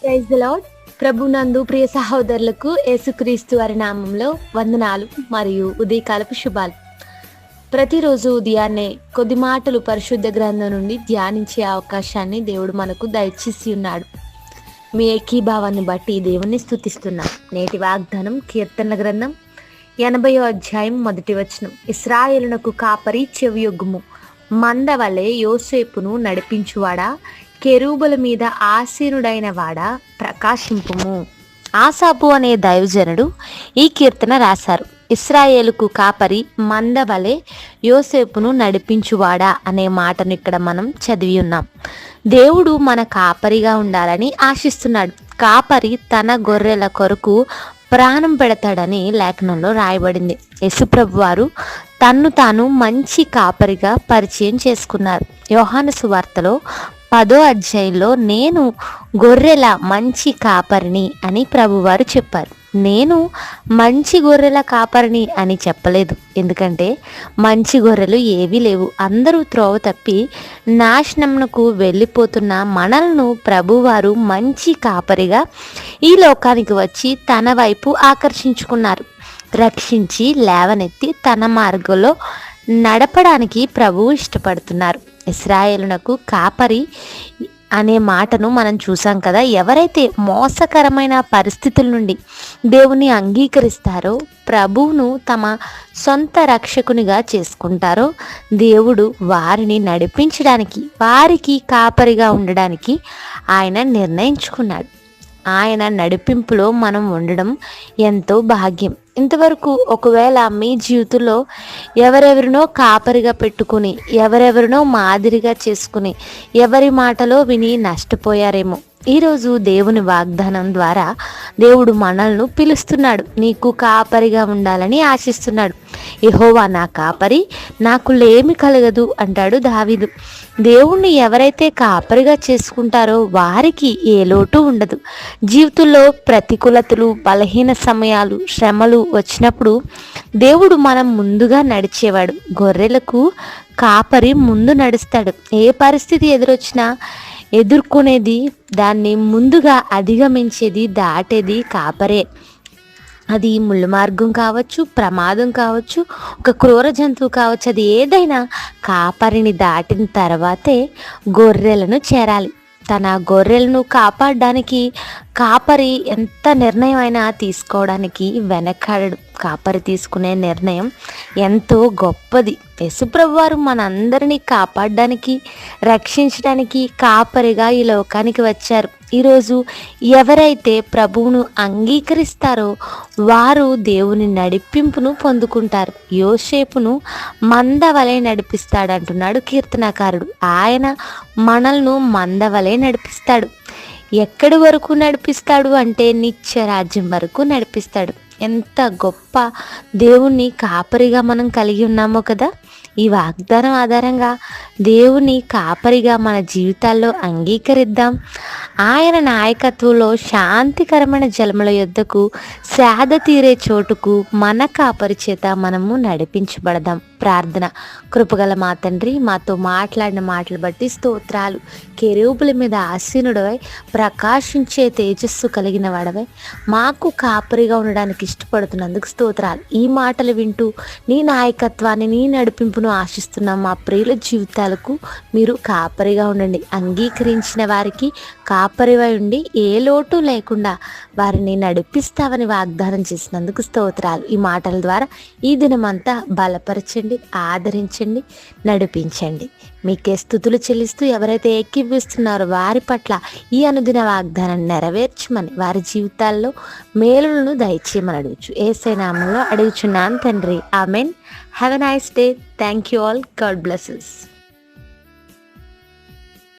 Praise the lord. ప్రభునందు ప్రియ సహోదరులకు యేసుక్రీస్తు వారి నామంలో వందనాలు మరియు ఉదయకాలపు శుభాలు. ప్రతిరోజు ఉదయాన్నే కొద్ది మాటలు పరిశుద్ధ గ్రంథం నుండి ధ్యానించే అవకాశాన్ని దేవుడు మనకు దయచేసి ఉన్నాడు. మీ ఏకీభావాన్ని బట్టి దేవుణ్ణి స్తుతిస్తున్నాం. నేటి వాగ్దానం కీర్తనల గ్రంథం 80వ అధ్యాయం 1వ వచనం. ఇశ్రాయేలునకు కాపరి చెవియొగ్గుము, మందవలె యోసేపును నడిపించువాడా, కెరూబుల మీద ఆసీనుడైన వాడా ప్రకాశింపుము. ఆసాపు అనే దైవజనుడు ఈ కీర్తన రాశారు. ఇశ్రాయేలుకు కాపరి మందవలె యోసేపును నడిపించువాడా అనే మాటను ఇక్కడ మనం చదివి ఉన్నాం. దేవుడు మన కాపరిగా ఉండాలని ఆశిస్తున్నాడు. కాపరి తన గొర్రెల కొరకు ప్రాణం పెడతాడని లేఖనంలో రాయబడింది. యేసుప్రభు వారు తన్ను తాను మంచి కాపరిగా పరిచయం చేసుకున్నారు. యోహాను సువార్తలో 10వ అధ్యాయంలో నేను గొర్రెల మంచి కాపరిని అని ప్రభువారు చెప్పారు. నేను మంచి గొర్రెల కాపరిని అని చెప్పలేదు, ఎందుకంటే మంచి గొర్రెలు ఏవీ లేవు. అందరూ త్రోవ తప్పి నాశనమునకు వెళ్ళిపోతున్న మనలను ప్రభువారు మంచి కాపరిగా ఈ లోకానికి వచ్చి తన వైపు ఆకర్షించుకున్నారు. రక్షించి లేవనెత్తి తన మార్గంలో నడపడానికి ప్రభువు ఇష్టపడుతున్నారు. ఇశ్రాయేలునకు కాపరి అనే మాటను మనం చూసాం కదా. ఎవరైతే మోసకరమైన పరిస్థితుల నుండి దేవుని అంగీకరిస్తారో, ప్రభువును తమ సొంత రక్షకునిగా చేసుకుంటారో, దేవుడు వారిని నడిపించడానికి, వారికి కాపరిగా ఉండడానికి ఆయన నిర్ణయించుకున్నాడు. ఆయన నడిపింపులో మనం ఉండడం ఎంతో భాగ్యం. ఇంతవరకు ఒకవేళ మీ జీవితంలో ఎవరెవరినో కాపరిగా పెట్టుకుని, ఎవరెవరినో మాదిరిగా చేసుకుని, ఎవరి మాటలో విని నష్టపోయారేమో. ఈరోజు దేవుని వాగ్దానం ద్వారా దేవుడు మనల్ని పిలుస్తున్నాడు. నీకు కాపరిగా ఉండాలని ఆశిస్తున్నాడు. యెహోవా నా కాపరి, నాకు లేమి కలగదు అంటాడు దావీదు. దేవుణ్ణి ఎవరైతే కాపరిగా చేసుకుంటారో వారికి ఏ లోటు ఉండదు. జీవితంలో ప్రతికూలతలు, బలహీన సమయాలు, శ్రమలు వచ్చినప్పుడు దేవుడు మనం ముందుగా నడిచేవాడు. గొర్రెలకు కాపరి ముందు నడుస్తాడు. ఏ పరిస్థితి ఎదురొచ్చినా ఎదుర్కొనేది, దాన్ని ముందుగా అధిగమించేది, దాటేది కాపరే. అది ముళ్ళు మార్గం కావచ్చు, ప్రమాదం కావచ్చు, ఒక క్రూర జంతువు కావచ్చు, అది ఏదైనా కాపరిని దాటిన తర్వాతే గొర్రెలను చేరాలి. తన గొర్రెలను కాపాడడానికి కాపరి ఎంత నిర్ణయం అయినా తీసుకోవడానికి వెనకాడడు. కాపరి తీసుకునే నిర్ణయం ఎంతో గొప్పది. యేసుప్రభు వారు మనందరినీ కాపాడడానికి, రక్షించడానికి కాపరిగా ఈ లోకానికి వచ్చారు. ఈరోజు ఎవరైతే ప్రభువును అంగీకరిస్తారో వారు దేవుని నడిపింపును పొందుకుంటారు. యోసేపును మందవలె నడిపిస్తాడంటున్నాడు కీర్తనకారుడు. ఆయన మనల్ని మందవలె నడిపిస్తాడు. ఎక్కడి వరకు నడిపిస్తాడు అంటే నిత్య రాజ్యం వరకు నడిపిస్తాడు. ఎంత గొప్ప దేవుణ్ణి కాపరిగా మనం కలిగి ఉన్నామో కదా. ఈ వాగ్దానం ఆధారంగా దేవుని కాపరిగా మన జీవితాల్లో అంగీకరిద్దాం. ఆయన నాయకత్వంలో శాంతికరమైన జలముల యొద్దకు, సేద తీరే చోటుకు మన కాపరి చేత మనము నడిపించబడదాం. ప్రార్థన. కృపగల మా తండ్రి, మాతో మాట్లాడిన మాటలు బట్టి స్తోత్రాలు. కెరూబుల మీద ఆసీనుడవై ప్రకాశించే తేజస్సు కలిగిన వాడవై మాకు కాపరిగా ఉండడానికి ఇష్టపడుతున్నందుకు స్తోత్రాలు. ఈ మాటలు వింటూ నీ నాయకత్వాన్ని, నీ నడిపింపును ఆశిస్తున్నాం. మా ప్రియుల జీవితాలకు మీరు కాపరిగా ఉండండి. అంగీకరించిన వారికి కాపరివై ఉండి ఏ లోటు లేకుండా వారిని నడిపిస్తావని వాగ్దానం చేసినందుకు స్తోత్రాలు. ఈ మాటల ద్వారా ఈ దినమంతా బలపరచండి, ఆదరించండి, నడిపించండి. మీకే స్తుతులు చెల్లిస్తూ ఎవరైతే ఏకీభవిస్తున్నారో వారి పట్ల ఈ అనుదిన వాగ్దానాన్ని నెరవేర్చమని, వారి జీవితాల్లో మేలులను దయచేయమని అడుగుచు యేసయ్య నామములో అడుగుచున్నాను తండ్రి. Amen. Have a nice day. Thank you all. God bless us.